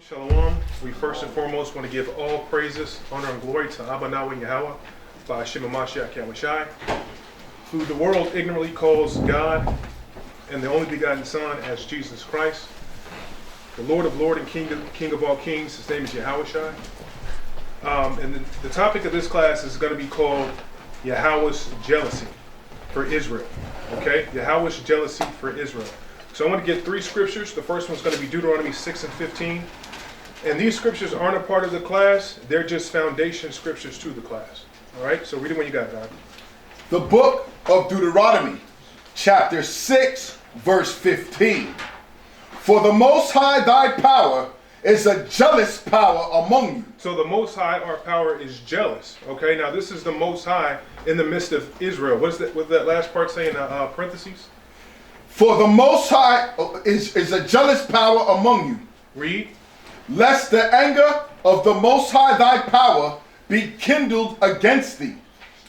Shalom. We first and foremost want to give all praises, honor, and glory to Abba Yahweh Yahawah by Hashem Mashiach Yahushai, who the world ignorantly calls God and the only begotten Son as Jesus Christ, the Lord of Lords and King of all kings. His name is Yahawah'S. And the topic of this class is going to be called Yahawah's jealousy for Israel. Okay, Yahawah's jealousy for Israel. So I want to get three scriptures. The first one's going to be Deuteronomy 6 and 15. And these scriptures aren't a part of the class. They're just foundation scriptures to the class. All right, so read it when you got it, Doc. The book of Deuteronomy, chapter 6, verse 15. For the Most High thy power is a jealous power among you. So the Most High, our power, is jealous. Okay, now this is the Most High in the midst of Israel. What's that last part say in parentheses? For the Most High is a jealous power among you. Read. Lest the anger of the Most High thy power be kindled against thee,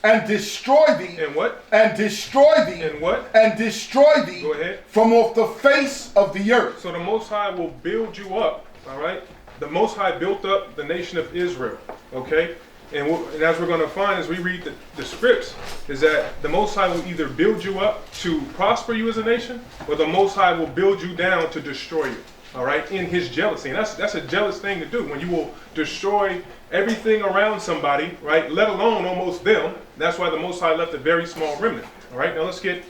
and destroy thee. And what? And destroy thee. And what? And destroy thee. Go ahead. From off the face of the earth. So the Most High will build you up. All right. The Most High built up the nation of Israel. Okay. And as we're going to find as we read the scripts, is that the Most High will either build you up to prosper you as a nation, or the Most High will build you down to destroy you. All right, in his jealousy. And that's a jealous thing to do, when you will destroy everything around somebody, right, let alone almost them. That's why the Most High left a very small remnant. All right, now let's get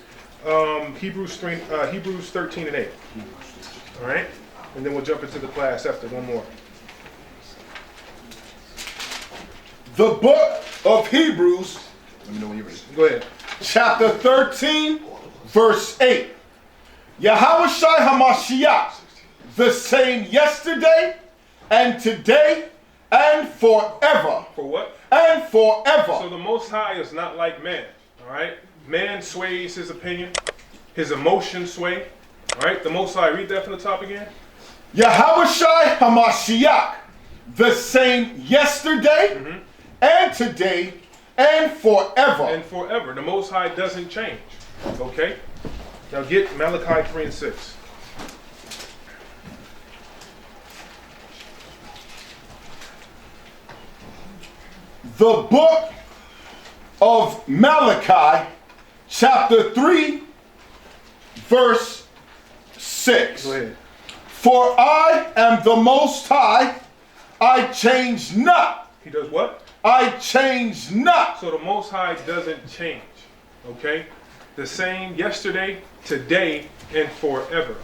Hebrews 13 and 8. All right, and then we'll jump into the class after one more. The book of Hebrews, let me know when you're ready. Go ahead. Chapter 13, verse 8. Yahawah'S HaMashiach, the same yesterday and today and forever. For what? And forever. So the Most High is not like man. All right, man sways his opinion, his emotions sway. All right, the Most High. Read that from the top again. Yahawah'S HaMashiach, the same yesterday and today and forever. And forever. The Most High doesn't change. Okay? Now get Malachi 3 and 6. The book of Malachi, chapter 3, verse 6. Go ahead. For I am the Most High, I change not. He does what? I change not. So the Most High doesn't change. Okay? The same yesterday, today, and forever.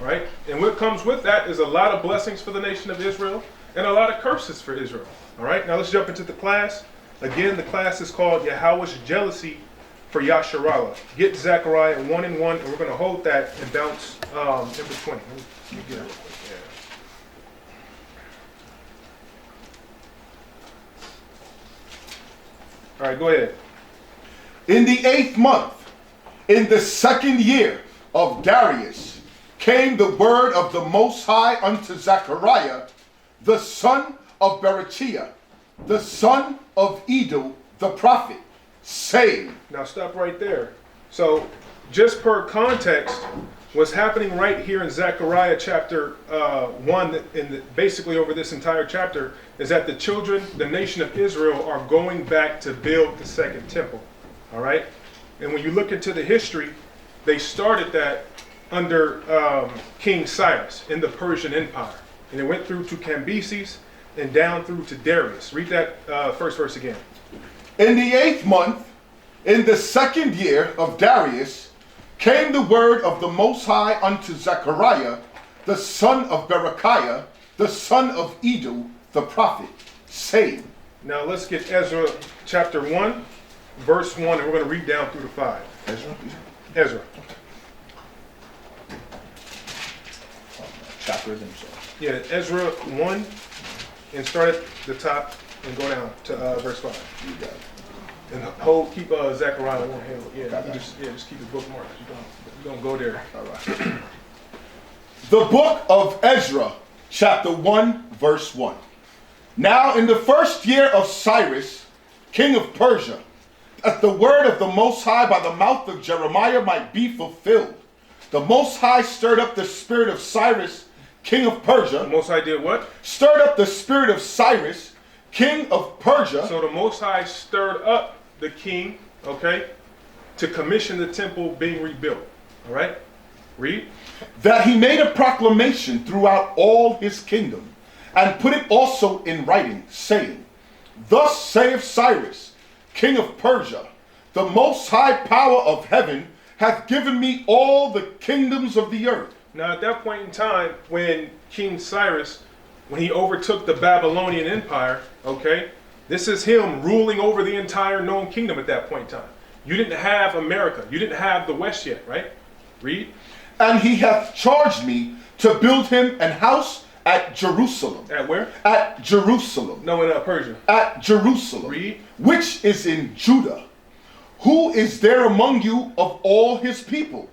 Right? And what comes with that is a lot of blessings for the nation of Israel and a lot of curses for Israel. All right? Now let's jump into the class. Again, the class is called Yahawah's jealousy for Yasharahla. Get Zechariah 1 and 1, and we're going to hold that and bounce in between. Let me get it real quick. All right, go ahead. In the 8th month, in the 2nd year of Darius, came the word of the Most High unto Zechariah, the son of Berechiah, the son of Iddo, the prophet, saying. Now stop right there. So, just per context, what's happening right here in Zechariah chapter 1, basically over this entire chapter, is that the children, the nation of Israel, are going back to build the second temple. All right? And when you look into the history, they started that under King Cyrus in the Persian Empire. And it went through to Cambyses and down through to Darius. Read that first verse again. In the 8th month, in the 2nd year of Darius, came the word of the Most High unto Zechariah, the son of Berechiah, the son of Iddo, the prophet, saying. Now let's get Ezra chapter 1, verse 1, and we're going to read down through to 5. Ezra. Chapter himself. Yeah, Ezra 1, and start at the top and go down to verse 5. You got it. And keep Zechariah one handle. Yeah, just keep it bookmarked. You don't go there. All right. The book of Ezra, chapter 1, verse 1. Now in the 1st year of Cyrus, king of Persia, that the word of the Most High by the mouth of Jeremiah might be fulfilled, the Most High stirred up the spirit of Cyrus, king of The Persia, Most High did what? stirred up the spirit of Cyrus, king of Persia, So the Most High stirred up the king, okay, to commission the temple being rebuilt. All right? Read. that he made a proclamation throughout all his kingdom, and put it also in writing, saying, Thus saith Cyrus, king of Persia, the most high power of heaven hath given me all the kingdoms of the earth. Now, at that point in time, when King Cyrus, when he overtook the Babylonian Empire, okay, this is him ruling over the entire known kingdom at that point in time. You didn't have America. You didn't have the West yet, right? Read. And he hath charged me to build him an house at Jerusalem. At where? At Jerusalem. No, in Persia. At Jerusalem. Read. Which is in Judah. Who is there among you of all his people?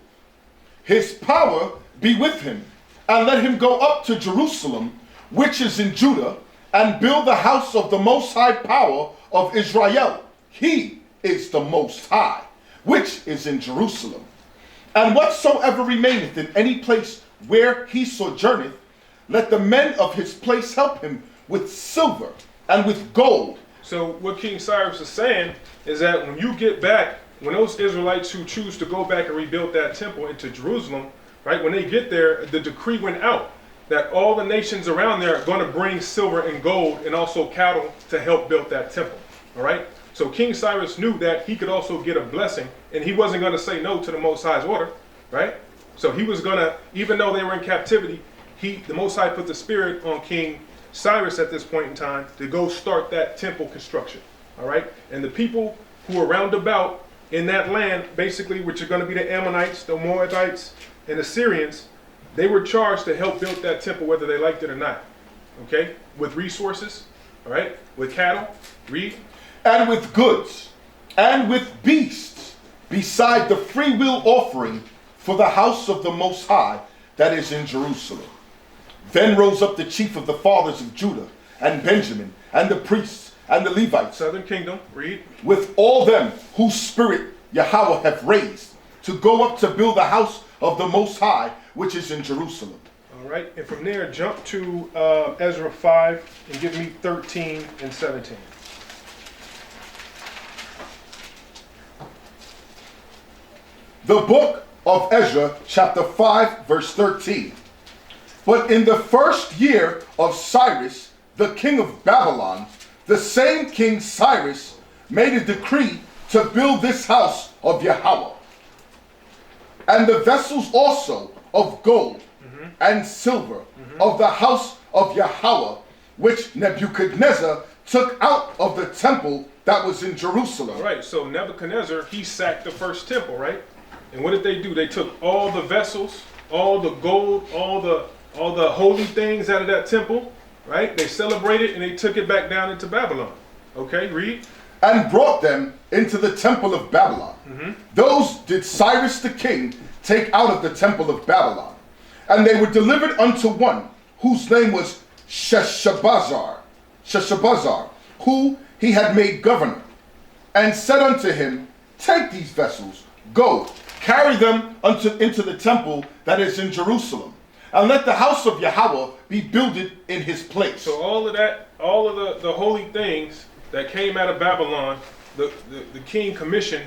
His power be with him, and let him go up to Jerusalem, which is in Judah, and build the house of the most high power of Israel. He is the most high, which is in Jerusalem. And whatsoever remaineth in any place where he sojourneth, let the men of his place help him with silver and with gold. So what King Cyrus is saying is that when you get back, when those Israelites who choose to go back and rebuild that temple into Jerusalem, right, when they get there, the decree went out that all the nations around there are going to bring silver and gold and also cattle to help build that temple. All right. So King Cyrus knew that he could also get a blessing, and he wasn't going to say no to the Most High's order, right? So he was going to, even though they were in captivity, the Most High put the spirit on King Cyrus at this point in time to go start that temple construction. All right. And the people who are round about in that land, basically, which are going to be the Ammonites, the Moabites, and the Syrians, they were charged to help build that temple whether they liked it or not. Okay? With resources, all right? With cattle, read. And with goods, and with beasts, beside the freewill offering for the house of the Most High that is in Jerusalem. Then rose up the chief of the fathers of Judah, and Benjamin, and the priests, and the Levites, Southern Kingdom, read. with all them whose spirit Yahawah hath raised, to go up to build the house of the Most High, which is in Jerusalem. All right, and from there, jump to Ezra 5 and give me 13 and 17. The book of Ezra, chapter 5, verse 13. But in the first year of Cyrus, the king of Babylon, the same King Cyrus made a decree to build this house of Yahawah. And the vessels also of gold and silver of the house of Yahawah, which Nebuchadnezzar took out of the temple that was in Jerusalem. All right, so Nebuchadnezzar, he sacked the first temple, right? And what did they do? They took all the vessels, all the gold, all the holy things out of that temple, right? They celebrated and they took it back down into Babylon. Okay, read. And brought them into the temple of Babylon. Those did Cyrus the king take out of the temple of Babylon. And they were delivered unto one whose name was Sheshbazzar, who he had made governor, and said unto him, Take these vessels, go, carry them into the temple that is in Jerusalem, and let the house of Yahawah be builded in his place. So all of that, all of the holy things that came out of Babylon, the king commissioned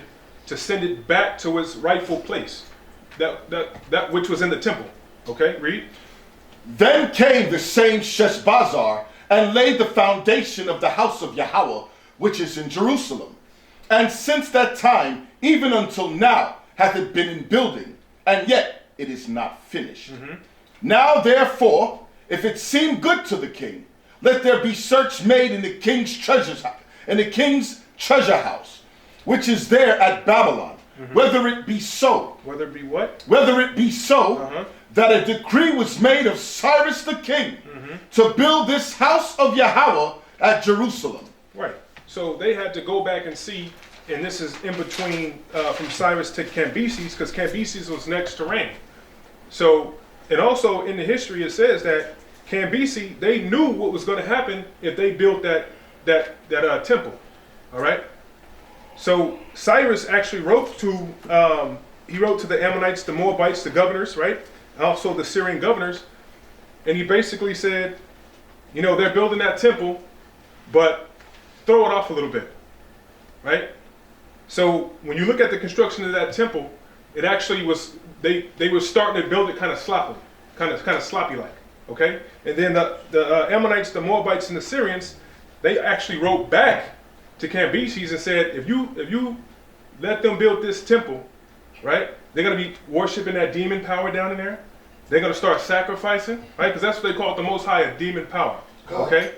to send it back to its rightful place, that which was in the temple. Okay, read. Then came the same Sheshbazzar and laid the foundation of the house of Yahawah, which is in Jerusalem. And since that time, even until now, hath it been in building, and yet it is not finished. Now therefore, if it seem good to the king, let there be search made in the king's treasure house, which is there at Babylon, whether it be so. Whether it be what? Whether it be so that a decree was made of Cyrus the king to build this house of Yahawah at Jerusalem. Right. So they had to go back and see, and this is in between from Cyrus to Cambyses, because Cambyses was next to reign. So, and also in the history it says that Cambyses, they knew what was going to happen if they built that temple. All right. So Cyrus actually wrote to the Ammonites, the Moabites, the governors, right? Also the Syrian governors, and he basically said, you know, they're building that temple, but throw it off a little bit, right? So when you look at the construction of that temple, it actually was, they were starting to build it kind of sloppily, kind of sloppy like, okay? And then the Ammonites, the Moabites, and the Syrians, they actually wrote back to Cambyses and said, if you let them build this temple, right? They're going to be worshiping that demon power down in there. They're going to start sacrificing, right? Because that's what they call it, the Most High, a demon power, okay?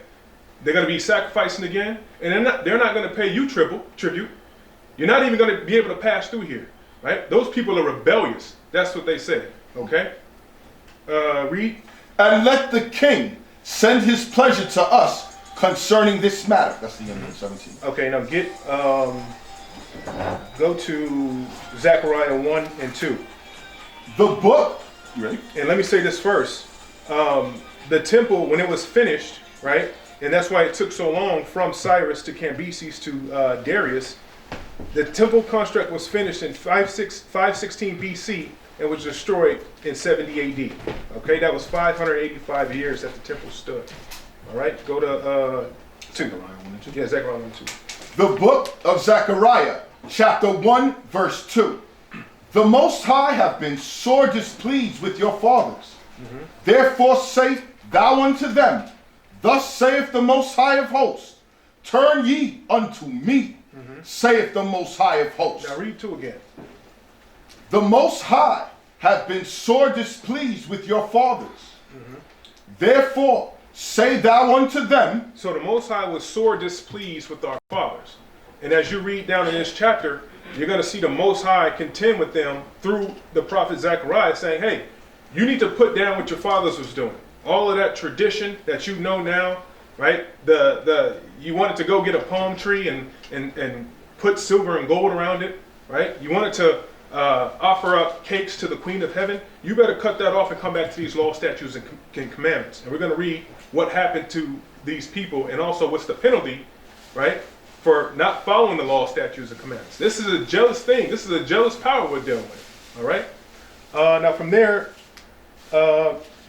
They're going to be sacrificing again, and they're not going to pay you tribute. You're not even going to be able to pass through here, right? Those people are rebellious. That's what they said, okay? Read. And let the king send his pleasure to us concerning this matter. That's the end of 17. Okay, now go to Zechariah 1 and 2. The book, you ready? And let me say this first. The temple, when it was finished, right? And that's why it took so long from Cyrus to Cambyses to Darius. The temple construct was finished in 516 BC and was destroyed in 70 AD. Okay, that was 585 years that the temple stood. All right, go to 2. Yeah, Zechariah 1 and 2. The book of Zechariah, chapter 1, verse 2. The Most High have been sore displeased with your fathers. Therefore say thou unto them, thus saith the Most High of hosts, turn ye unto me, saith the Most High of hosts. Now read 2 again. The Most High have been sore displeased with your fathers. Therefore say thou unto them. So the Most High was sore displeased with our fathers. And as you read down in this chapter, you're going to see the Most High contend with them through the prophet Zechariah saying, hey, you need to put down what your fathers was doing. All of that tradition that you know now, right? You wanted to go get a palm tree and put silver and gold around it, right? You wanted to offer up cakes to the Queen of Heaven. You better cut that off and come back to these law, statutes, and commandments. And we're going to read what happened to these people and also what's the penalty, right, for not following the law, statutes, and commandments. This is a jealous thing. This is a jealous power we're dealing with. All right. Now from there,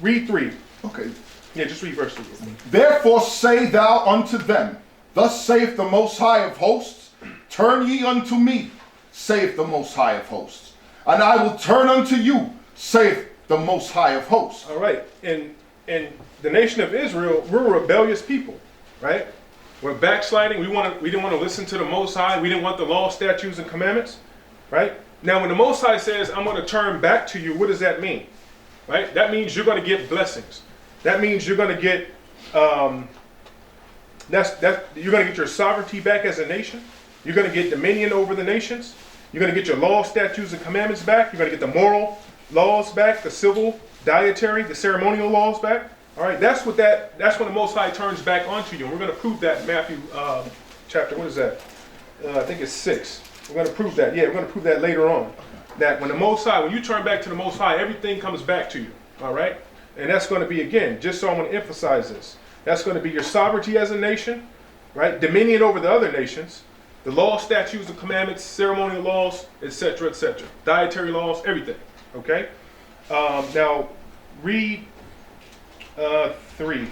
read 3. Okay. Yeah, just read verse 3. Therefore say thou unto them, thus saith the Most High of hosts, turn ye unto me, saith the Most High of hosts, and I will turn unto you, saith the Most High of hosts. All right. And the nation of Israel, we're a rebellious people, right? We're backsliding. We didn't want to listen to the Most High. We didn't want the law, statutes, and commandments, right? Now, when the Most High says, I'm going to turn back to you, what does that mean? Right? That means you're going to get blessings. That means you're going to get you're going to get your sovereignty back as a nation. You're going to get dominion over the nations. You're going to get your law, statutes, and commandments back. You're going to get the moral laws back, the civil, dietary, the ceremonial laws back. All right, that's when the Most High turns back onto you. And we're going to prove that in Matthew chapter, what is that? I think it's 6. We're going to prove that. Yeah, we're going to prove that later on. That when the Most High, when you turn back to the Most High, everything comes back to you. All right? And that's going to be, again, just so I want to emphasize this, that's going to be your sovereignty as a nation, right? Dominion over the other nations, the law, statutes, and commandments, ceremonial laws, etc., etc. Dietary laws, everything. Okay? Now, read 3.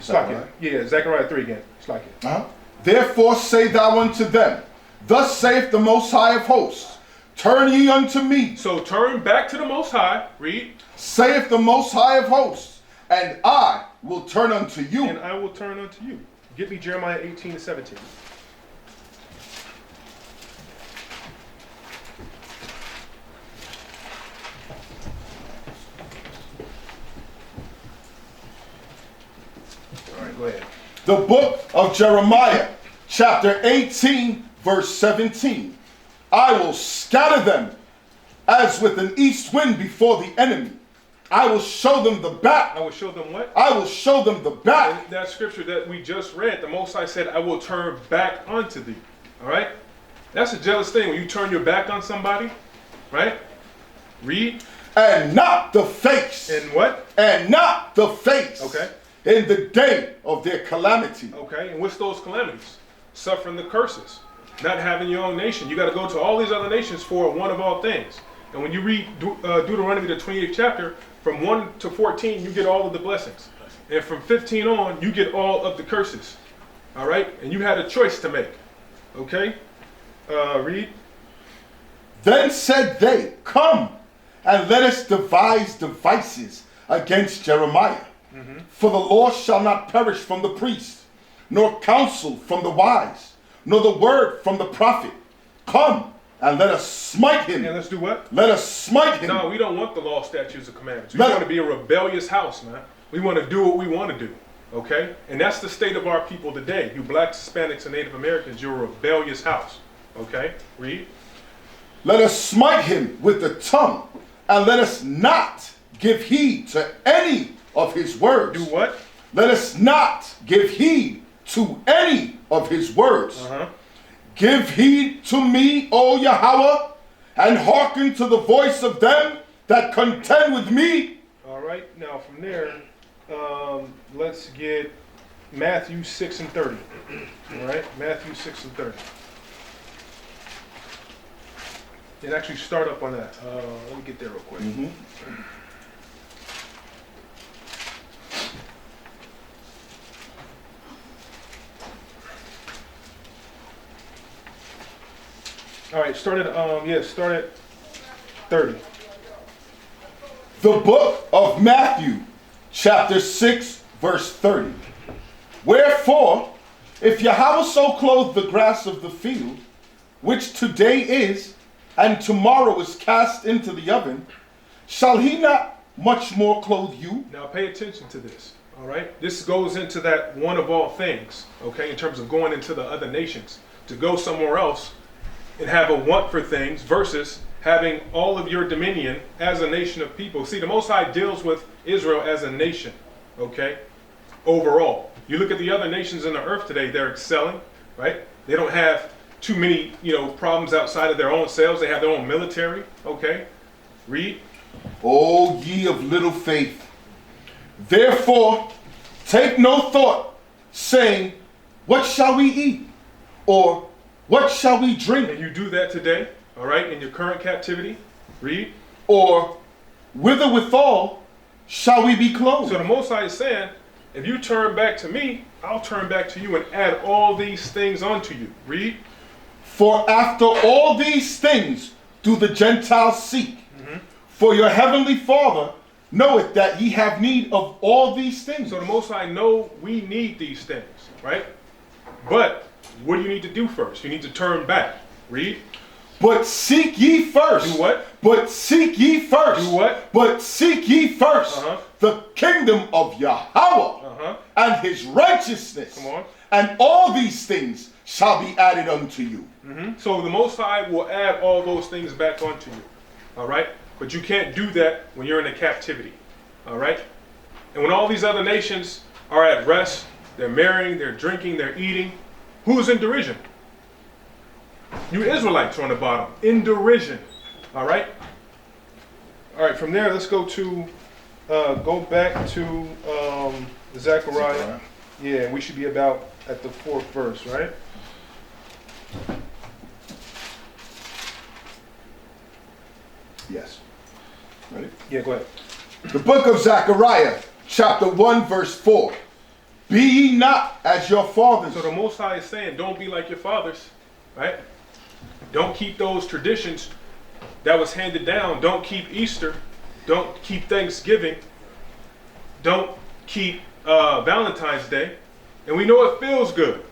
Zechariah. Yeah, Zechariah 3 again. Therefore say thou unto them, thus saith the Most High of hosts, turn ye unto me. So turn back to the Most High. Read. Saith the Most High of hosts, and I will turn unto you. And I will turn unto you. Get me Jeremiah 18 and 17. All right, go ahead. The book of Jeremiah, chapter 18, verse 17. I will scatter them as with an east wind before the enemy. I will show them the back. I will show them what? I will show them the back. In that scripture that we just read, the Most High said, I will turn back unto thee. All right? That's a jealous thing when you turn your back on somebody, right? Read. And not the face. And what? And not the face. Okay. In the day of their calamity. Okay, and what's those calamities? Suffering the curses. Not having your own nation. You got to go to all these other nations for one of all things. And when you read Deuteronomy, the 28th chapter, from 1 to 14, you get all of the blessings. And from 15 on, you get all of the curses. All right? And you had a choice to make. Okay? Read. Then said they, Come, and let us devise devices against Jeremiah. For the law shall not perish from the priest, nor counsel from the wise, nor the word from the prophet. Come, and let us smite him. And let's do what? Let us smite him. No, we don't want the law, statutes, and commandments. We want to be a rebellious house, man. We want to do what we want to do. Okay? And that's the state of our people today. You blacks, Hispanics, and Native Americans, you're a rebellious house. Okay? Read. Let us smite him with the tongue, and let us not give heed to any of his words. Do what? Let us not give heed to any of his words. Give heed to me, O Yahweh, and hearken to the voice of them that contend with me. All right. Now from there, let's get Matthew 6 and 30. All right. Matthew 6 and 30. And actually start up on that. Let me get there real quick. All right, start at 30. The book of Matthew, chapter 6, verse 30. Wherefore, if Yahweh so clothe the grass of the field, which today is, and tomorrow is cast into the oven, shall he not much more clothe you? Now pay attention to this, all right? This goes into that one of all things, okay, in terms of going into the other nations. To go somewhere else and have a want for things versus having all of your dominion as a nation of people. See, the Most High deals with Israel as a nation, okay, overall. You look at the other nations in the earth today, they're excelling, right? They don't have too many, problems outside of their own selves. They have their own military, okay? Read. O ye of little faith, therefore take no thought, saying, What shall we eat? Or what shall we drink? And you do that today, all right, in your current captivity. Read. Or whither withal shall we be clothed? So the Most High is saying, if you turn back to me, I'll turn back to you and add all these things unto you. Read. For after all these things do the Gentiles seek. For your heavenly Father knoweth that ye have need of all these things. So the Most High know we need these things, right? But what do you need to do first? You need to turn back. Read. But seek ye first. Do what? But seek ye first. Do what? But seek ye first the kingdom of Yahweh and his righteousness. Come on. And all these things shall be added unto you. So the Most High will add all those things back onto you. All right? But you can't do that when you're in a captivity. All right? And when all these other nations are at rest, they're marrying, they're drinking, they're eating, who's in derision? You Israelites are on the bottom, in derision. All right? All right, from there, let's go back to Zechariah. Yeah, we should be about at the 4th verse, right? Yes. Ready? Yeah, go ahead. The book of Zechariah, chapter 1, verse 4. Be ye not as your fathers. So the Most High is saying, don't be like your fathers, right? Don't keep those traditions that was handed down. Don't keep Easter. Don't keep Thanksgiving. Don't keep Valentine's Day. And we know it feels good.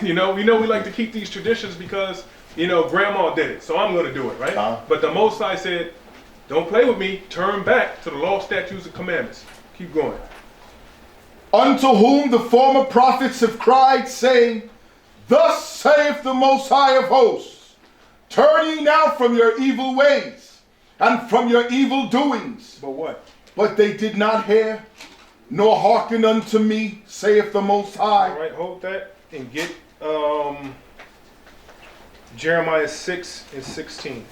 We know we like to keep these traditions because, grandma did it, so I'm going to do it, right? But the Most High said, don't play with me. Turn back to the law, statutes, and commandments. Keep going. Unto whom the former prophets have cried, saying, Thus saith the Most High of hosts, turn ye now from your evil ways, and from your evil doings. But what? But they did not hear, nor hearken unto me, saith the Most High. All right, hold that and get Jeremiah 6 and 16.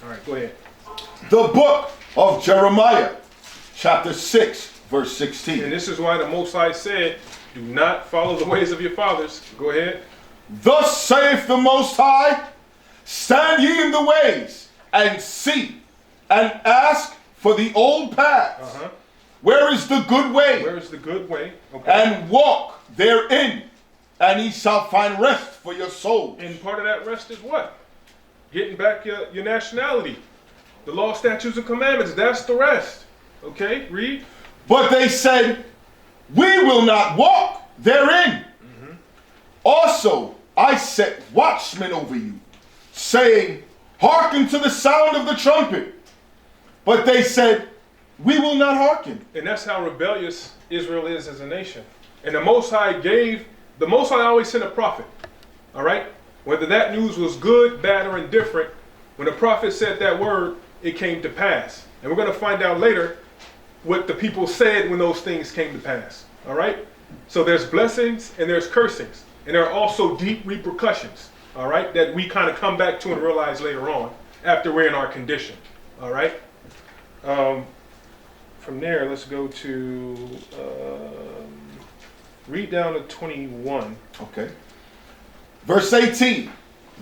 All right, go ahead. The book of Jeremiah, chapter 6, verse And 16. this is why the Most High said, do not follow the ways of your fathers. Go ahead. Thus saith the Most High, stand ye in the ways, and see, and ask for the old paths. Where is the good way? Where is the good way? Okay. And walk therein, and ye shall find rest for your souls. And part of that rest is what? Getting back your nationality. The law, statutes, and commandments. That's the rest. Okay, read. But they said, we will not walk therein. Also, I set watchmen over you, saying, hearken to the sound of the trumpet. But they said, we will not hearken. And that's how rebellious Israel is as a nation. And the Most High always sent a prophet. All right? Whether that news was good, bad, or indifferent, when the prophet said that word, it came to pass. And we're going to find out later what the people said when those things came to pass. All right? So there's blessings and there's cursings. And there are also deep repercussions. All right? That we kind of come back to and realize later on after we're in our condition. All right? From there, let's go to, read down to 21. Okay. Verse 18.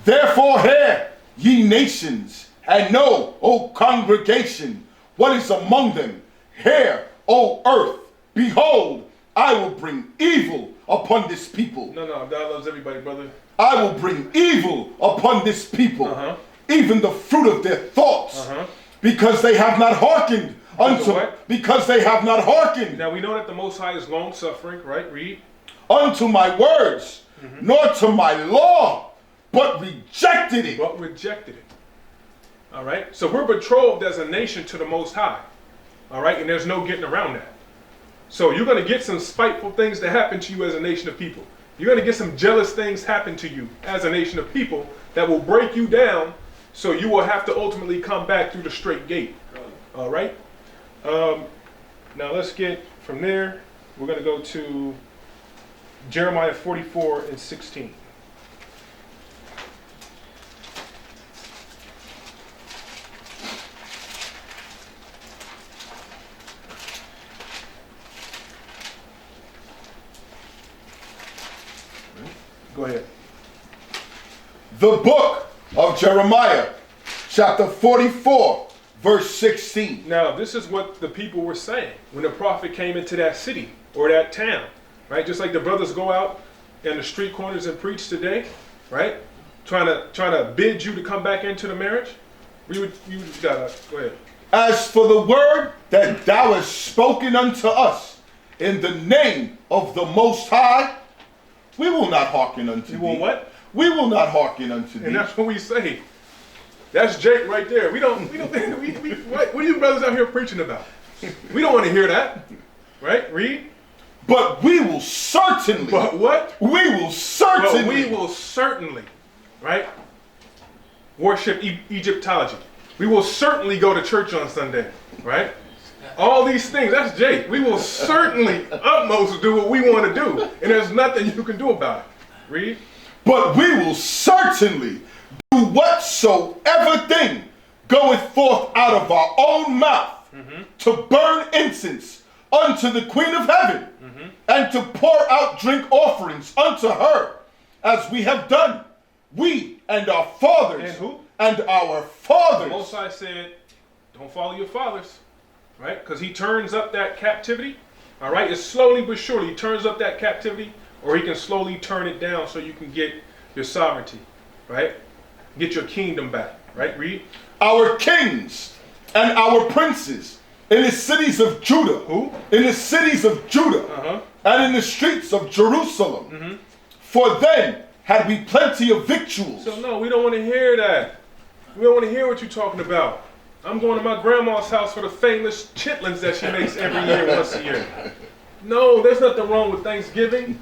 Therefore hear, ye nations, and know, O congregation, what is among them. Hear, O earth, behold, I will bring evil upon this people. No, God loves everybody, brother. I will bring evil upon this people, even the fruit of their thoughts, because they have not hearkened because they have not hearkened. Now we know that the Most High is long suffering, right? Read. Unto my words, nor to my law, but rejected it. But rejected it. All right. So we're betrothed as a nation to the Most High. All right. And there's no getting around that. So you're going to get some spiteful things that happen to you as a nation of people. You're going to get some jealous things happen to you as a nation of people that will break you down. So you will have to ultimately come back through the straight gate. All right. Now let's get from there. We're going to go to Jeremiah 44 and 16. Go ahead. The book of Jeremiah, chapter 44, verse 16. Now, this is what the people were saying when the prophet came into that city or that town, right? Just like the brothers go out in the street corners and preach today, right? Trying to bid you to come back into the marriage. You gotta go ahead. As for the word that thou hast spoken unto us in the name of the Most High, we will not hearken unto thee. You will what? We will not hearken unto thee. And that's what we say. That's Jake right there. What are you brothers out here preaching about? We don't want to hear that. Right? Read. But we will certainly. But what? We will certainly. But we will certainly, right? Worship Egyptology. We will certainly go to church on Sunday, right? All these things, that's Jake. We will certainly utmost do what we want to do. And there's nothing you can do about it. Read. But we will certainly do whatsoever thing goeth forth out of our own mouth to burn incense unto the Queen of Heaven and to pour out drink offerings unto her, as we have done, we and our fathers. And who? And our fathers. The Most High said, don't follow your fathers, right? Because he turns up that captivity, all right? It's slowly but surely he turns up that captivity, or he can slowly turn it down so you can get your sovereignty, right? Get your kingdom back, right? Read. Our kings and our princes in the cities of Judah. Who? In the cities of Judah and in the streets of Jerusalem. For then had we plenty of victuals. So no, we don't want to hear that. We don't want to hear what you're talking about. I'm going to my grandma's house for the famous chitlins that she makes every year, once a year. No, there's nothing wrong with Thanksgiving.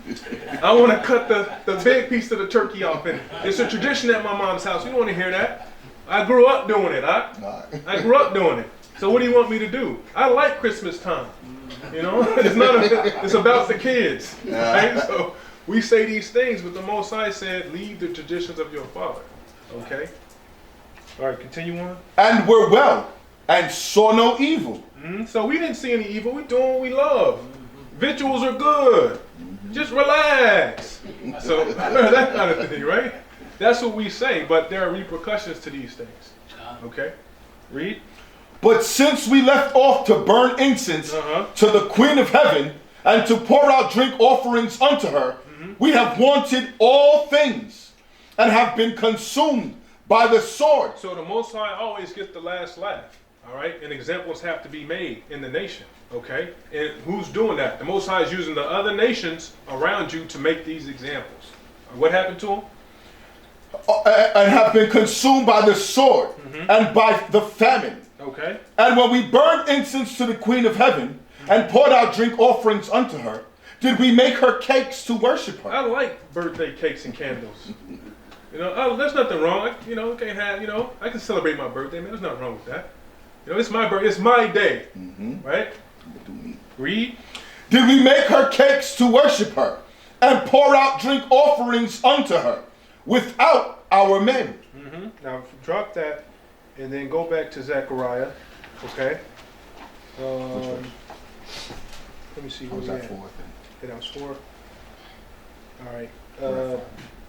I want to cut the big piece of the turkey off, and it's a tradition at my mom's house. You don't want to hear that. I grew up doing it. I grew up doing it. So what do you want me to do? I like Christmas time. You know, it's about the kids. Right? So we say these things, but the Most High said, leave the traditions of your father. Okay? All right, continue on. And were well and saw no evil. So we didn't see any evil. We doing what we love. Victuals are good. Just relax. So that kind of thing, right? That's what we say, but there are repercussions to these things. Okay? Read. But since we left off to burn incense to the Queen of Heaven and to pour out drink offerings unto her, we have wanted all things and have been consumed by the sword. So the Most High always gets the last laugh. All right? And examples have to be made in the nation. Okay? And who's doing that? The Most High is using the other nations around you to make these examples. What happened to them? And have been consumed by the sword and by the famine. Okay. And when we burned incense to the Queen of Heaven and poured out drink offerings unto her, did we make her cakes to worship her? I like birthday cakes and candles. There's nothing wrong. Can't have, I can celebrate my birthday, man. There's nothing wrong with that. It's my birthday. It's my day. Right? Read. Did we make her cakes to worship her and pour out drink offerings unto her without our men? Now drop that and then go back to Zechariah. Okay. Let me see. What was that? Yeah, that was 4. All right.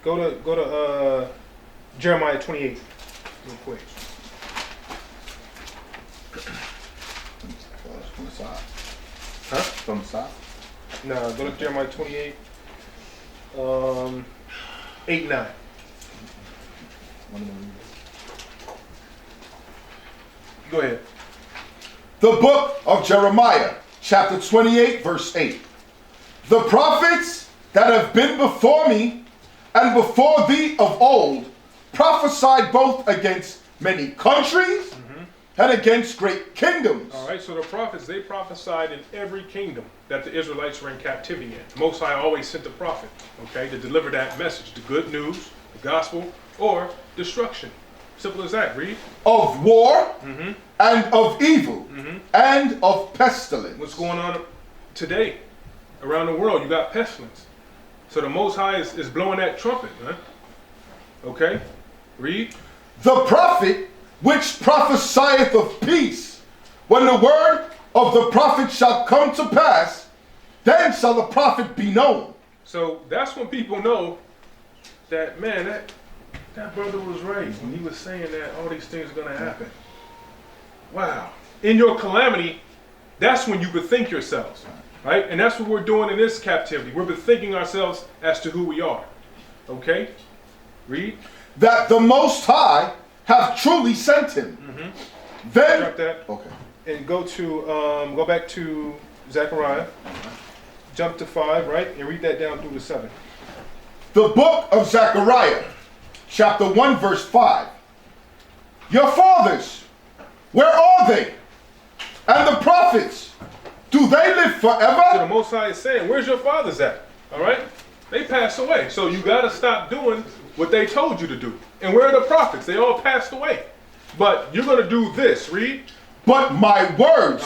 Go to Jeremiah 28 real quick. From the side. Huh? From the side? No, go to Jeremiah 28. 8, 9. Go ahead. The book of Jeremiah, chapter 28, verse 8. The prophets that have been before me and before thee of old prophesied both against many countries and against great kingdoms. All right, so the prophets, they prophesied in every kingdom that the Israelites were in captivity in. The Most High always sent a prophet, okay, to deliver that message, the good news, the gospel, or destruction. Simple as that. Read. Of war and of evil and of pestilence. What's going on today around the world? You got pestilence. So the Most High is blowing that trumpet, man. Okay? Read. The prophet which prophesieth of peace, when the word of the prophet shall come to pass, then shall the prophet be known. So that's when people know that, man, that brother was right when he was saying that all these things are going to happen. Wow. In your calamity, that's when you bethink yourselves, right? And that's what we're doing in this captivity. We're bethinking ourselves as to who we are. Okay? Read. That the Most High have truly sent him. Then, drop that. Okay. And go back to Zechariah. Jump to 5, right? And read that down through to 7. The book of Zechariah, chapter 1, verse 5. Your fathers, where are they? And the prophets, do they live forever? So the Most High is saying, where's your fathers at? All right? They passed away. So you got to stop doing what they told you to do. And where are the prophets? They all passed away. But you're going to do this. Read. But my words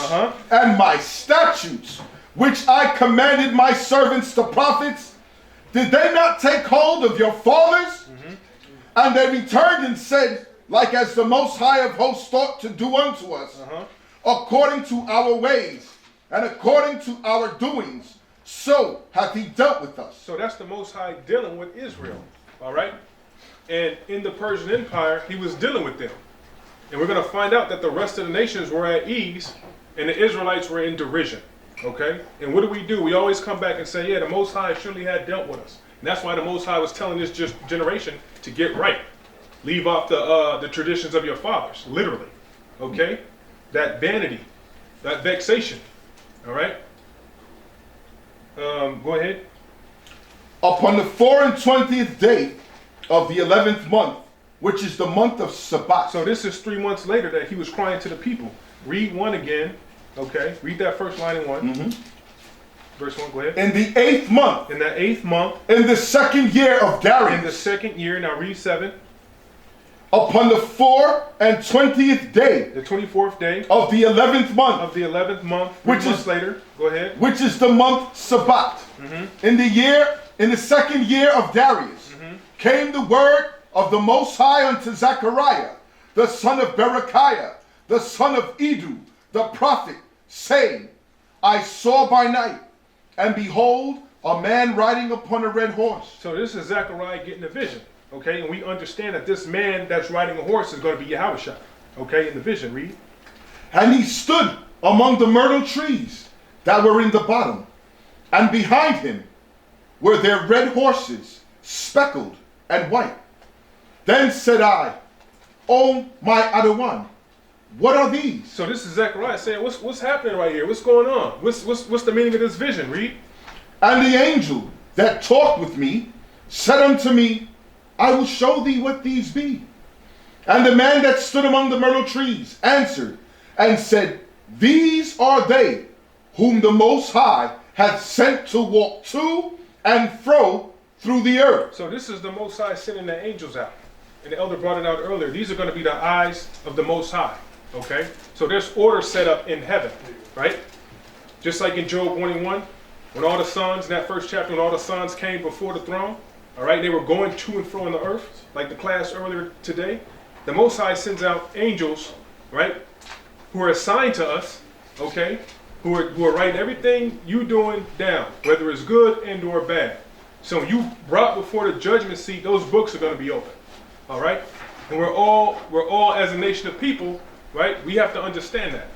and my statutes, which I commanded my servants the prophets, did they not take hold of your fathers? And they returned and said, like as the Most High of hosts thought to do unto us, according to our ways and according to our doings, so hath he dealt with us. So that's the Most High dealing with Israel. All right? And in the Persian Empire, he was dealing with them. And we're going to find out that the rest of the nations were at ease and the Israelites were in derision. Okay? And what do? We always come back and say, yeah, the Most High surely had dealt with us. And that's why the Most High was telling this generation to get right. Leave off the traditions of your fathers, literally. Okay? That vanity, that vexation. All right? Go ahead. Upon the 24th day of the 11th month, which is the month of Sabbath. So this is 3 months later that he was crying to the people. Read 1 again. Okay, read that first line in 1. Verse 1, go ahead. In the 8th month. In the 8th month. In the 2nd year of Darius. In the 2nd year. Now read 7. Upon the 24th day. The 24th day. Of the 11th month. Of the 11th month. 3 which months is later. Go ahead. Which is the month Sabbath. In the 2nd year of Darius. Came the word of the Most High unto Zechariah, the son of Berechiah, the son of Edu, the prophet, saying, I saw by night, and behold, a man riding upon a red horse. So this is Zechariah getting a vision, okay? And we understand that this man that's riding a horse is going to be Yahawah, okay? In the vision, read. And he stood among the myrtle trees that were in the bottom, and behind him were their red horses, speckled and white. Then said I, O my Adawan, what are these? So this is Zechariah saying, what's happening right here? What's going on? What's the meaning of this vision? Read. And the angel that talked with me said unto me, I will show thee what these be. And the man that stood among the myrtle trees answered and said, These are they whom the Most High hath sent to walk to and fro through the earth. So this is the Most High sending the angels out. And the elder brought it out earlier. These are going to be the eyes of the Most High. Okay? So there's order set up in heaven, right? Just like in Job 1:1, when all the sons, in that first chapter, when all the sons came before the throne, all right, they were going to and fro in the earth, like the class earlier today. The Most High sends out angels, right, who are assigned to us, okay, who are writing everything you doing down, whether it's good and or bad. So when you brought before the judgment seat, those books are going to be open, all right? And we're all as a nation of people, right? We have to understand that.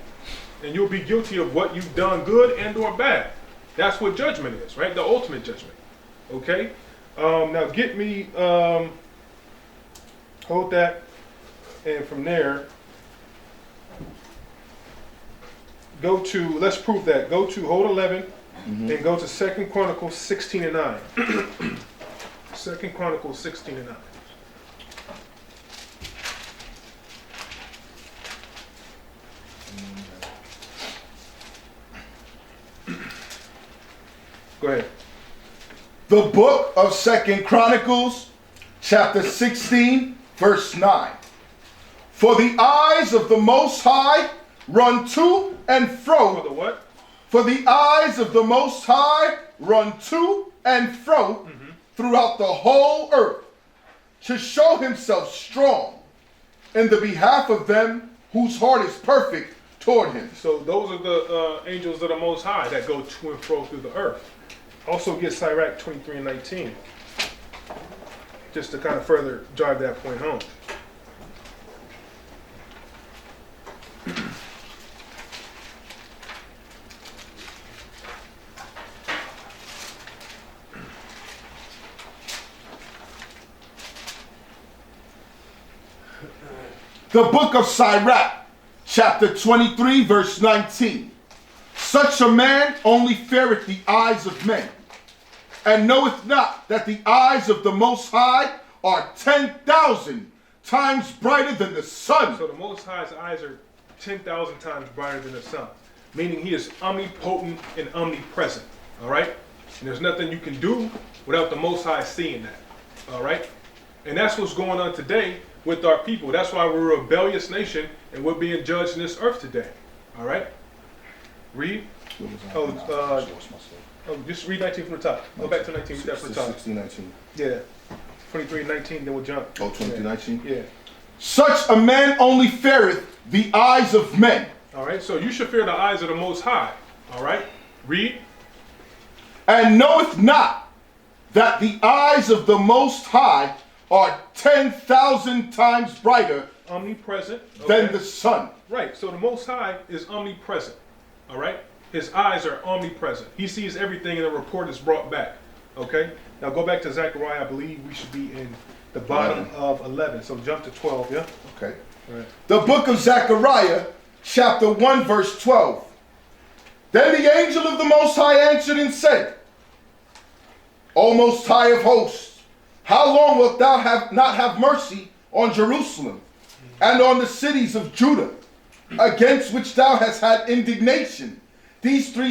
And you'll be guilty of what you've done good and or bad. That's what judgment is, right? The ultimate judgment, okay? Now get me, hold that, and from there, go to, let's prove that. Go to hold 11, and go to 2 Chronicles 16 and 9. 2 Chronicles 16 and 9. Go ahead. The book of 2 Chronicles, chapter 16, verse 9. For the eyes of the Most High run to and fro. For the what? For the eyes of the Most High run to and fro throughout the whole earth, to show himself strong in the behalf of them whose heart is perfect toward him. So those are the angels of the Most High that go to and fro through the earth. Also get Sirach 23 and 19, just to kind of further drive that point home. The book of Sirach, chapter 23, verse 19. Such a man only feareth the eyes of men, and knoweth not that the eyes of the Most High are 10,000 times brighter than the sun. So the Most High's eyes are 10,000 times brighter than the sun, meaning he is omnipotent and omnipresent, all right? And there's nothing you can do without the Most High seeing that, all right? And that's what's going on today with our people. That's why we're a rebellious nation and we're being judged in this earth today, all right? Read. Just read 19 from the top. Go back to 19, read that from the top. 16, 19. Yeah. 23 and 19, then we'll jump. Oh, 23, 19? Yeah. Such a man only feareth the eyes of men. All right, so you should fear the eyes of the Most High. All right, read. And knoweth not that the eyes of the Most High are 10,000 times brighter Omnipresent. than the sun. Right, so the Most High is omnipresent. All right, his eyes are omnipresent. He sees everything and the report is brought back. Okay, now go back to Zechariah. I believe we should be in the bottom of 11. So jump to 12, yeah? Okay. All right. The book of Zechariah, chapter 1, verse 12. Then the angel of the Most High answered and said, O Most High of hosts, how long wilt thou not have mercy on Jerusalem and on the cities of Judah, against which thou hast had indignation these 70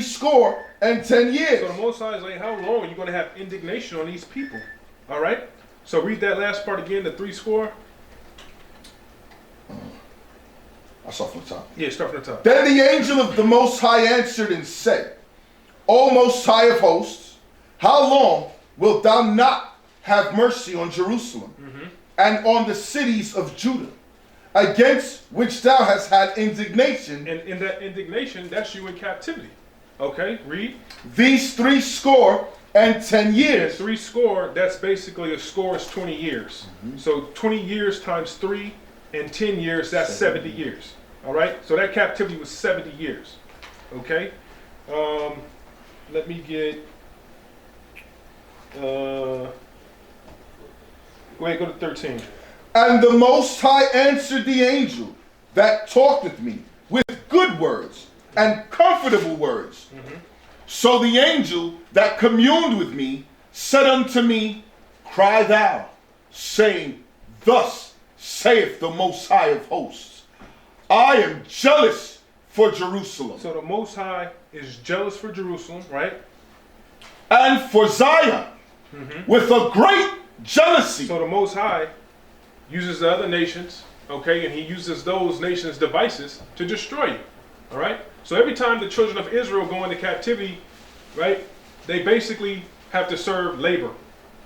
years? So the Most High is like, how long are you going to have indignation on these people? All right? So read that last part again, the 70. I'll start from the top. Yeah, start from the top. Then the angel of the Most High answered and said, O Most High of hosts, how long wilt thou not have mercy on Jerusalem and on the cities of Judah, against which thou hast had indignation, And in that indignation, that's you in captivity. Okay, read. these 70 years. 3 score, that's basically a score is 20 years. So 20 years times 3 and 10 years, that's 70 years. All right, so that captivity was 70 years. Okay, let me get, go ahead, go to 13. And the Most High answered the angel that talked with me with good words and comfortable words. So the angel that communed with me said unto me, Cry thou, saying, Thus saith the Most High of hosts, I am jealous for Jerusalem. So the Most High is jealous for Jerusalem, right? And for Zion, with a great jealousy. So the Most High uses the other nations, okay, and he uses those nations' devices to destroy you, all right? So every time the children of Israel go into captivity, right, they basically have to serve labor,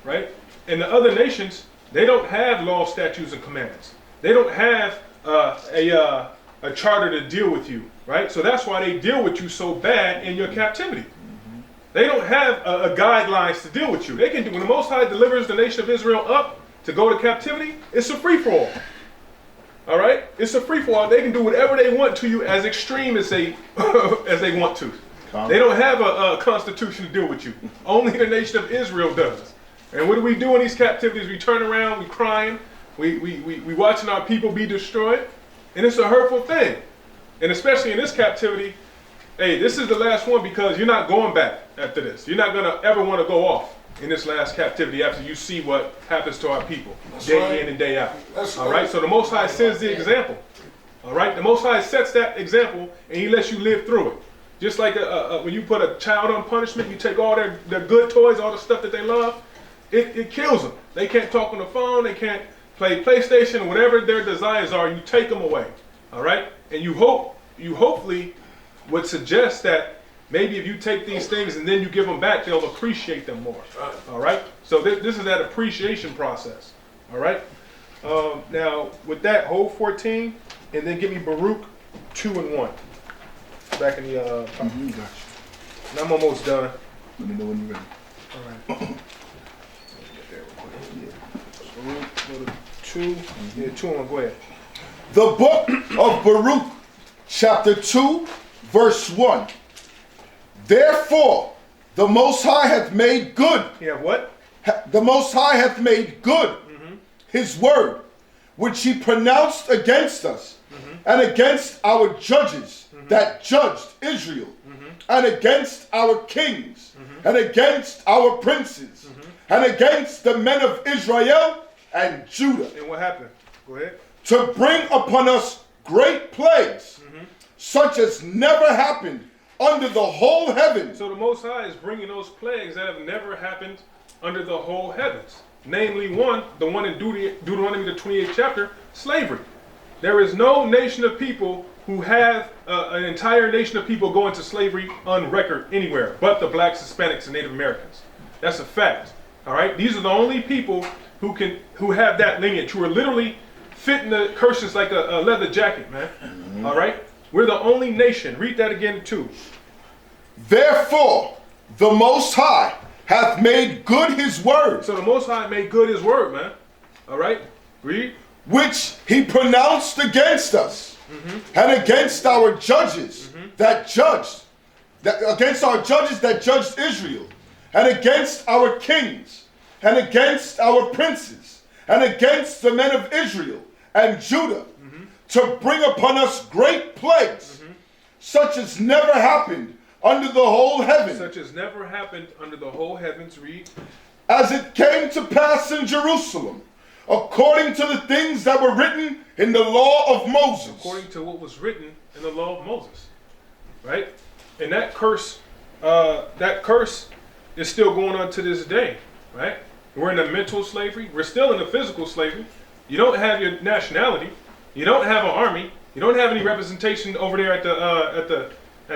right? And the other nations, they don't have law, statutes, and commandments. They don't have a charter to deal with you, right? So that's why they deal with you so bad in your captivity. They don't have a guidelines to deal with you. They can do, when the Most High delivers the nation of Israel up to go to captivity, it's a free-for-all. All right? It's a free-for-all. They can do whatever they want to you as extreme as they as they want to. They don't have a constitution to deal with you. Only the nation of Israel does. And what do we do in these captivities? We turn around, we crying, we watching our people be destroyed. And it's a hurtful thing. And especially in this captivity, hey, this is the last one because you're not going back after this. You're not going to ever want to go off in this last captivity after you see what happens to our people day in and day out. All right? So the Most High sends the example. All right? The Most High sets that example and he lets you live through it. Just like when you put a child on punishment, you take all their good toys, all the stuff that they love, it kills them. They can't talk on the phone, they can't play PlayStation, whatever their desires are, you take them away. All right? And you hopefully would suggest that maybe if you take these things and then you give them back, they'll appreciate them more. All right? So this is that appreciation process. All right? Now, with that, hold 14, and then give me Baruch 2 and 1. Back in the Gotcha. and I'm almost done. Let me know when you're ready. All right. Get there real quick. Baruch, go to 2. Yeah, 2 and 1. Go ahead. The book of Baruch, chapter 2, verse 1. Therefore, the Most High hath made good. Yeah, what? The Most High hath made good his word, which he pronounced against us, and against our judges that judged Israel, and against our kings, and against our princes, and against the men of Israel and Judah. And what happened? Go ahead. To bring upon us great plagues, such as never happened under the whole heaven. So the Most High is bringing those plagues that have never happened under the whole heavens. Namely, the one in Deuteronomy, the 28th chapter, slavery. There is no nation of people who have an entire nation of people go into slavery on record anywhere but the blacks, Hispanics, and Native Americans. That's a fact. All right? These are the only people who have that lineage, who are literally fitting the curses like a leather jacket, man. All right? We're the only nation. Read that again too. Therefore, the Most High hath made good his word. So the Most High made good his word, man. All right? Read. Which he pronounced against us, and against our judges that judged, against our judges that judged Israel, and against our kings, and against our princes, and against the men of Israel and Judah, to bring upon us great plagues, such as never happened under the whole heaven. Such as never happened under the whole heavens. Read. As it came to pass in Jerusalem, according to the things that were written in the law of Moses. According to what was written in the law of Moses. Right? And that curse is still going on to this day. Right? We're in a mental slavery. We're still in a physical slavery. You don't have your nationality. You don't have an army. You don't have any representation over there at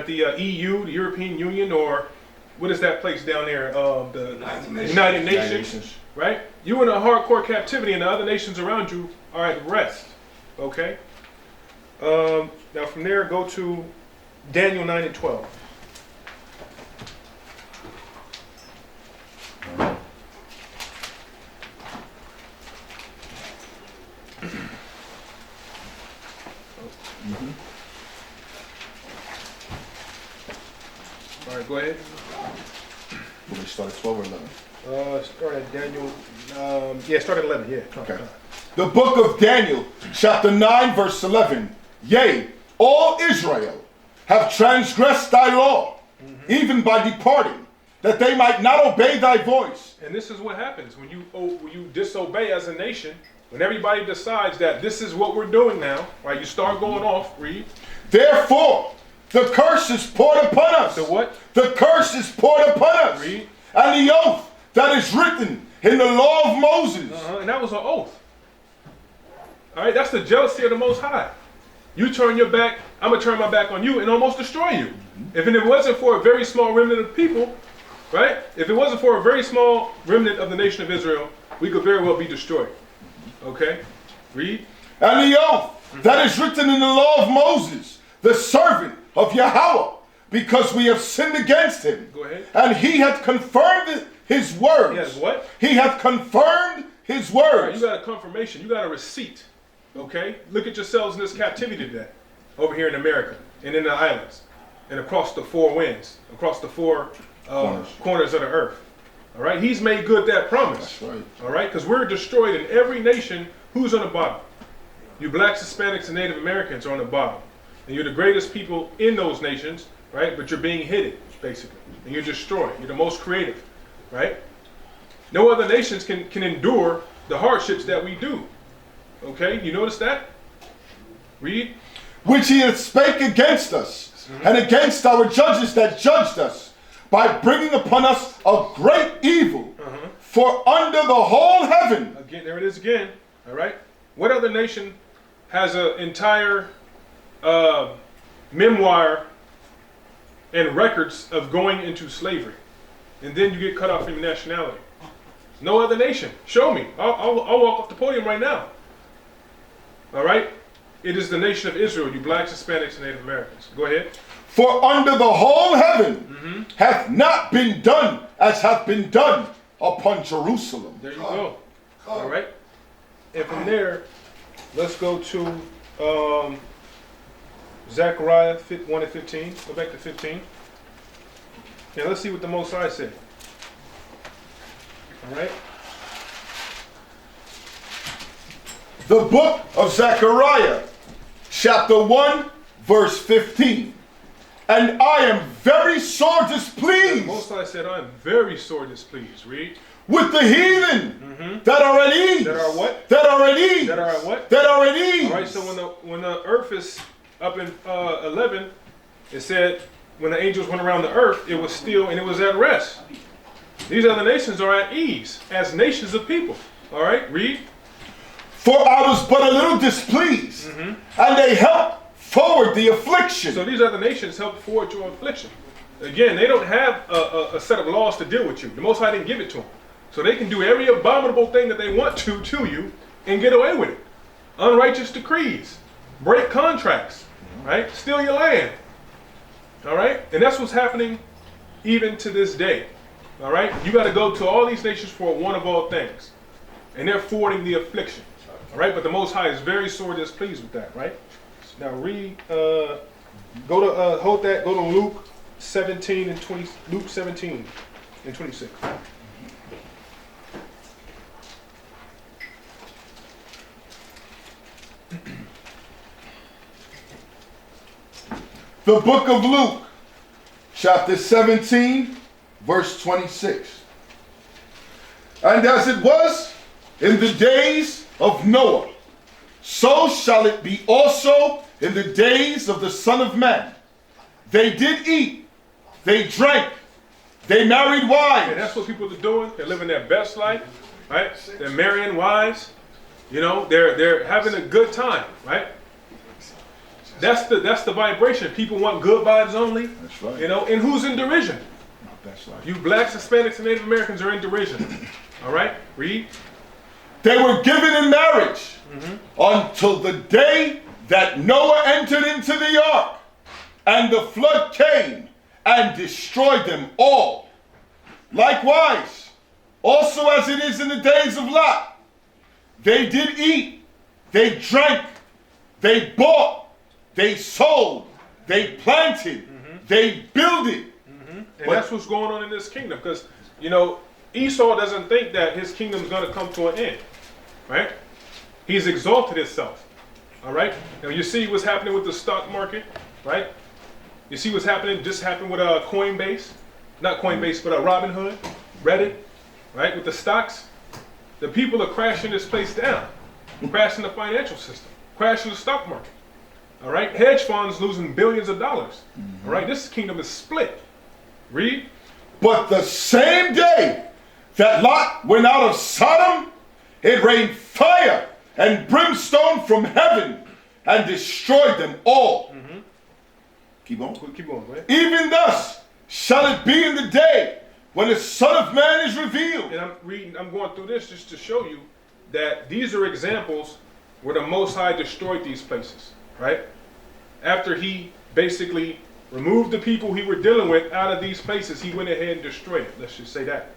the EU, the European Union, or what is that place down there? The United Nations. Right? You're in a hardcore captivity, and the other nations around you are at rest. Okay. Now from there, go to Daniel 9 and 12. All right, go ahead. Will we start at 12 or 11? Start at Daniel. Start at 11. Yeah. Okay. The book of Daniel, chapter 9, verse 11. Yea, all Israel have transgressed thy law, even by departing, that they might not obey thy voice. And this is what happens when you disobey as a nation. When everybody decides that this is what we're doing now, right? You start going off. Read. Therefore, the curse is poured upon us. The what? The curse is poured upon us. Read. And the oath that is written in the law of Moses. And that was an oath. All right, that's the jealousy of the Most High. You turn your back, I'm going to turn my back on you and almost destroy you. If it wasn't for a very small remnant of people, right? If it wasn't for a very small remnant of the nation of Israel, we could very well be destroyed. Okay? Read. And the oath that is written in the law of Moses, the servant of Yahawah, because we have sinned against him. Go ahead. And he hath confirmed his words. Yes, what? He hath confirmed his words. All right, you got a confirmation. You got a receipt. Okay? Look at yourselves in this captivity today. Over here in America. And in the islands. And across the four winds. Across the four corners of the earth. All right? He's made good that promise. That's right. All right? Because we're destroyed in every nation. Who's on the bottom? You blacks, Hispanics, and Native Americans are on the bottom. And you're the greatest people in those nations, right? But you're being hidden, basically. And you're destroyed. You're the most creative, right? No other nations can endure the hardships that we do. Okay? You notice that? Read. Which he hath spake against us, and against our judges that judged us, by bringing upon us a great evil. For under the whole heaven. Again, there it is again. All right? What other nation has an entire memoir and records of going into slavery, and then you get cut off from your nationality? No other nation. Show me. I'll walk off the podium right now. All right? It is the nation of Israel, you blacks, Hispanics, and Native Americans. Go ahead. For under the whole heaven hath not been done as hath been done upon Jerusalem. There you go. All right? And from there, let's go to Zechariah 1 and 15. Go back to 15. Yeah, let's see what the Most High said. All right? The book of Zechariah, chapter 1, verse 15. And I am very sore displeased. The Most High said, I am very sore displeased. Read. With the heathen that are at ease. That are what? That are at ease. That are at what? That are at ease. All right, so when the earth is up in 11, it said when the angels went around the earth, it was still and it was at rest. These other nations are at ease as nations of people. All right, read. For I was but a little displeased, and they helped forward the affliction. So these other nations help forward your affliction. Again, they don't have a set of laws to deal with you. The Most High didn't give it to them. So they can do every abominable thing that they want to you and get away with it. Unrighteous decrees, break contracts, right? Steal your land. All right? And that's what's happening even to this day. All right? You got to go to all these nations for one of all things. And they're forwarding the affliction. All right? But the Most High is very sore displeased with that, right? Now read, go to, hold that, go to Luke 17 and 20, Luke 17 and 26. The book of Luke, chapter 17, verse 26. And as it was in the days of Noah, so shall it be also in the days of the Son of Man. They did eat, they drank, they married wives. And that's what people are doing. They're living their best life, right? They're marrying wives. You know, they're having a good time, right? That's the vibration. People want good vibes only. That's right. You know, and who's in derision? That's right. You blacks, Hispanics, and Native Americans are in derision. All right? Read. They were given in marriage until the day that Noah entered into the ark, and the flood came and destroyed them all. Likewise, also as it is in the days of Lot, they did eat, they drank, they bought, they sold, they planted, they builded. And that's what's going on in this kingdom, because, you know, Esau doesn't think that his kingdom is going to come to an end, right? He's exalted himself, all right? Now you see what's happening with the stock market, right? You see what's happening, just happened with Coinbase, not Coinbase, but Robinhood, Reddit, right? With the stocks, the people are crashing this place down, crashing the financial system, crashing the stock market, all right? Hedge funds losing billions of dollars, all right? This kingdom is split. Read. But the same day that Lot went out of Sodom, it rained fire and brimstone from heaven and destroyed them all. Keep on. Keep going, right? Even thus shall it be in the day when the Son of Man is revealed. And I'm going through this just to show you that these are examples where the Most High destroyed these places, right? After he basically removed the people he were dealing with out of these places, he went ahead and destroyed it. Let's just say that.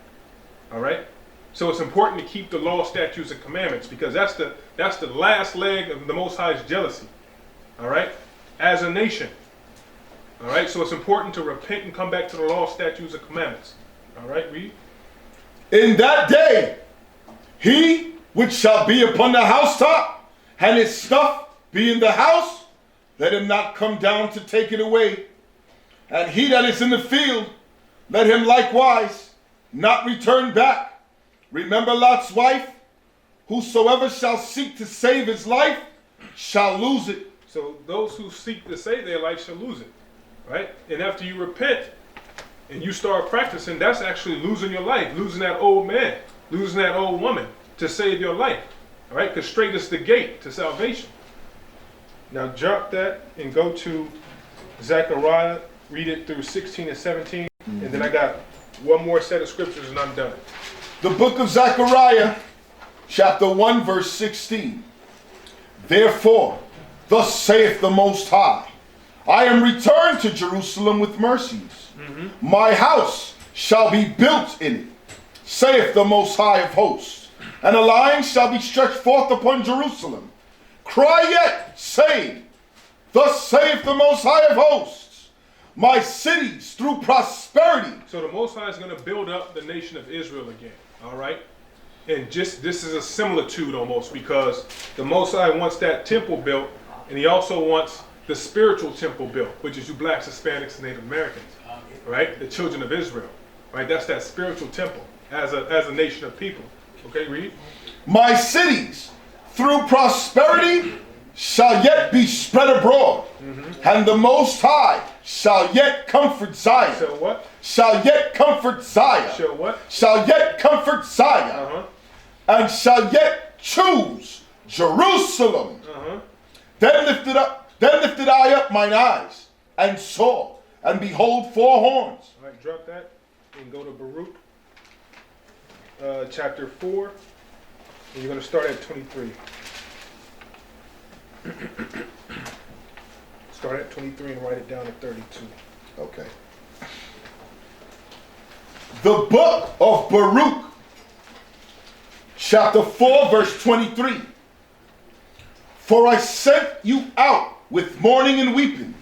All right? So it's important to keep the law, statutes, and commandments, because that's the last leg of the Most High's jealousy. All right? As a nation. All right? So it's important to repent and come back to the law, statutes, and commandments. All right? Read. In that day, he which shall be upon the housetop, and his stuff be in the house, let him not come down to take it away. And he that is in the field, let him likewise not return back. Remember Lot's wife, whosoever shall seek to save his life shall lose it. So those who seek to save their life shall lose it, right? And after you repent and you start practicing, that's actually losing your life, losing that old man, losing that old woman to save your life, all right? Because straight is the gate to salvation. Now drop that and go to Zechariah. Read it through 16 and 17, and then I got one more set of scriptures and I'm done. The book of Zechariah, chapter 1, verse 16. Therefore, thus saith the Most High, I am returned to Jerusalem with mercies. My house shall be built in it, saith the Most High of hosts. And a line shall be stretched forth upon Jerusalem. Cry yet, saying, thus saith the Most High of hosts, my cities through prosperity. So the Most High is going to build up the nation of Israel again, all right? And just this is a similitude almost, because the Most High wants that temple built, and he also wants the spiritual temple built, which is you blacks, Hispanics, and Native Americans, right? The children of Israel, right? That's that spiritual temple as a nation of people. Okay, read. My cities through prosperity shall yet be spread abroad, and the Most High shall yet comfort Zion. Shall what? Shall yet comfort Zion. Shall what? Shall yet comfort Zion. And shall yet choose Jerusalem. Then lifted I up mine eyes, and saw, and behold 4 horns. All right, drop that and go to Baruch, chapter 4, and you're going to start at 23. Start at 23 and write it down at 32. Okay. The book of Baruch, chapter 4, verse 23. For I sent you out with mourning and weeping,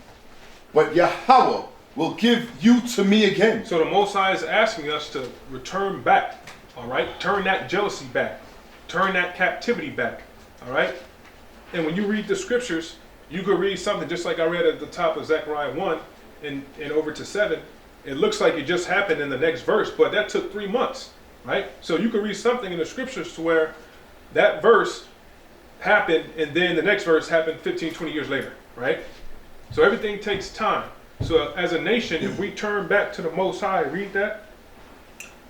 but Yahweh will give you to me again. So the Most High is asking us to return back, all right? Turn that jealousy back. Turn that captivity back, all right? And when you read the scriptures, you could read something just like I read at the top of Zechariah 1 and over to 7. It looks like it just happened in the next verse, but that took 3 months, right? So you could read something in the scriptures to where that verse happened and then the next verse happened 15, 20 years later, right? So everything takes time. So as a nation, if we turn back to the Most High, read that.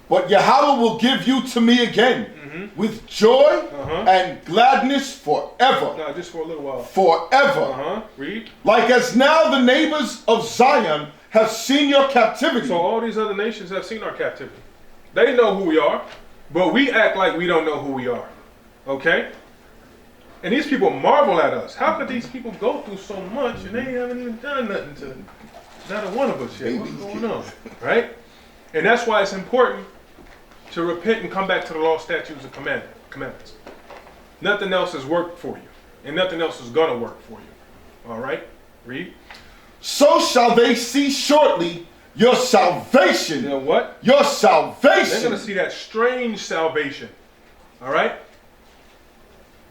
But Yahweh will give you to me again with joy and gladness forever. No, just for a little while. Forever. Read. Like as now the neighbors of Zion have seen your captivity. So all these other nations have seen our captivity. They know who we are, but we act like we don't know who we are. Okay? And these people marvel at us. How could these people go through so much and they haven't even done nothing to not a one of us yet? What's going on? Right? And that's why it's important to repent and come back to the law, statutes, and commandments. Nothing else has worked for you. And nothing else is going to work for you. All right? Read. So shall they see shortly your salvation. You know what? Your salvation. They're going to see that strange salvation. All right?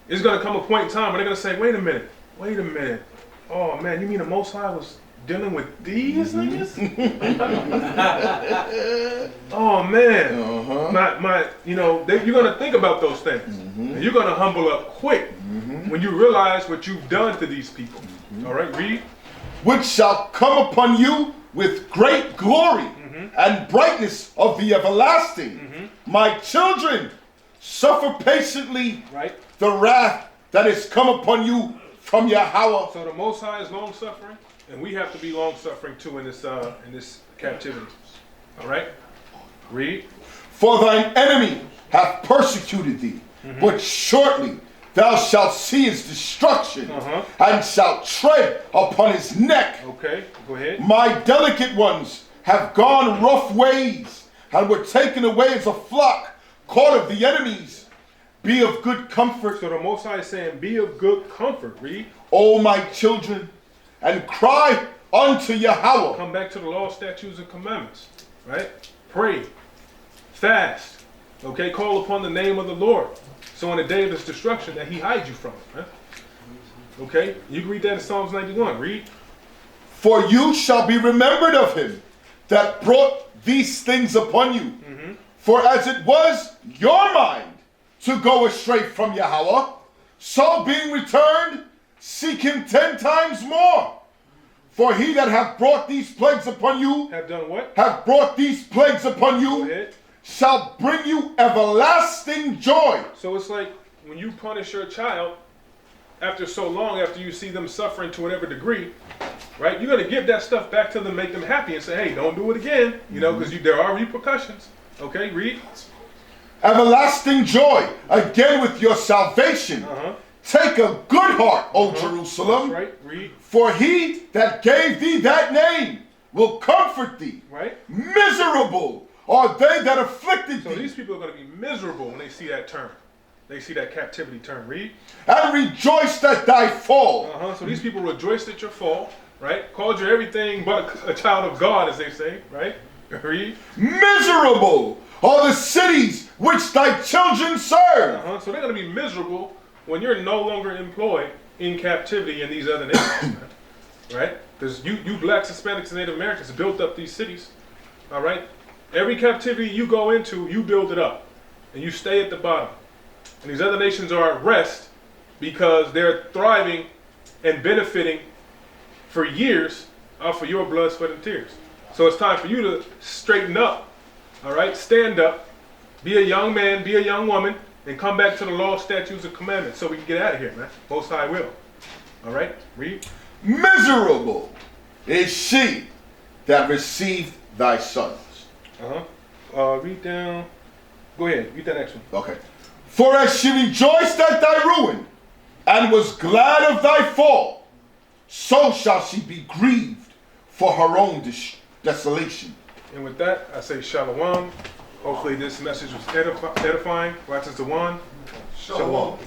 There's going to come a point in time where they're going to say, wait a minute. Oh, man, you mean the Most High was dealing with these niggas? Oh, man. You're going to think about those things. And you're going to humble up quick when you realize what you've done to these people. All right, read. Which shall come upon you with great glory and brightness of the everlasting. My children, suffer patiently the wrath that is come upon you from Yahawah. So the Most High is long suffering, and we have to be long suffering too in this captivity. All right, read. For thine enemy hath persecuted thee, but shortly thou shalt see his destruction, and shalt tread upon his neck. Okay, go ahead. My delicate ones have gone rough ways, and were taken away as a flock caught of the enemies. Be of good comfort. So the Most High is saying, be of good comfort. Read. O my children, and cry unto Yahawah. Come back to the law, statutes, and commandments. Right? Pray. Fast. Okay? Call upon the name of the Lord. So in the day of his destruction, that he hides you from it. Right? Okay? You can read that in Psalms 91. Read. For you shall be remembered of him that brought these things upon you. For as it was your mind to go astray from Yahawah, so being returned, seek him 10 times more. For he that hath brought these plagues upon you, have done what? Hath brought these plagues upon you, shall bring you everlasting joy. So it's like when you punish your child, after so long, after you see them suffering to whatever degree, right? You're going to give that stuff back to them, make them happy, and say, hey, don't do it again, because there are repercussions. Okay, read. Everlasting joy, again with your salvation. Take a good heart, O Jerusalem. That's right, read. For he that gave thee that name will comfort thee. Right. Miserable are they that afflicted thee. So these people are going to be miserable when they see that turn. They see that captivity turn. Read. And rejoiced at thy fall. So these people rejoiced at your fall, right? Called you everything but a child of God, as they say, right? Read. Miserable are the cities which thy children serve. So they're going to be miserable when you're no longer employed in captivity in these other nations, right? Because you blacks, Hispanics, and Native Americans built up these cities, all right? Every captivity you go into, you build it up, and you stay at the bottom. And these other nations are at rest because they're thriving and benefiting for years off of your blood, sweat, and tears. So it's time for you to straighten up, all right? Stand up, be a young man, be a young woman, and come back to the law, statutes, and commandments so we can get out of here, man. Most High will. All right? Read. Miserable is she that received thy sons. Read down. Go ahead. Read that next one. Okay. For as she rejoiced at thy ruin, and was glad of thy fall, so shall she be grieved for her own desolation. And with that, I say shalom. Hopefully this message was edifying. Bayath Dawad. Shalom.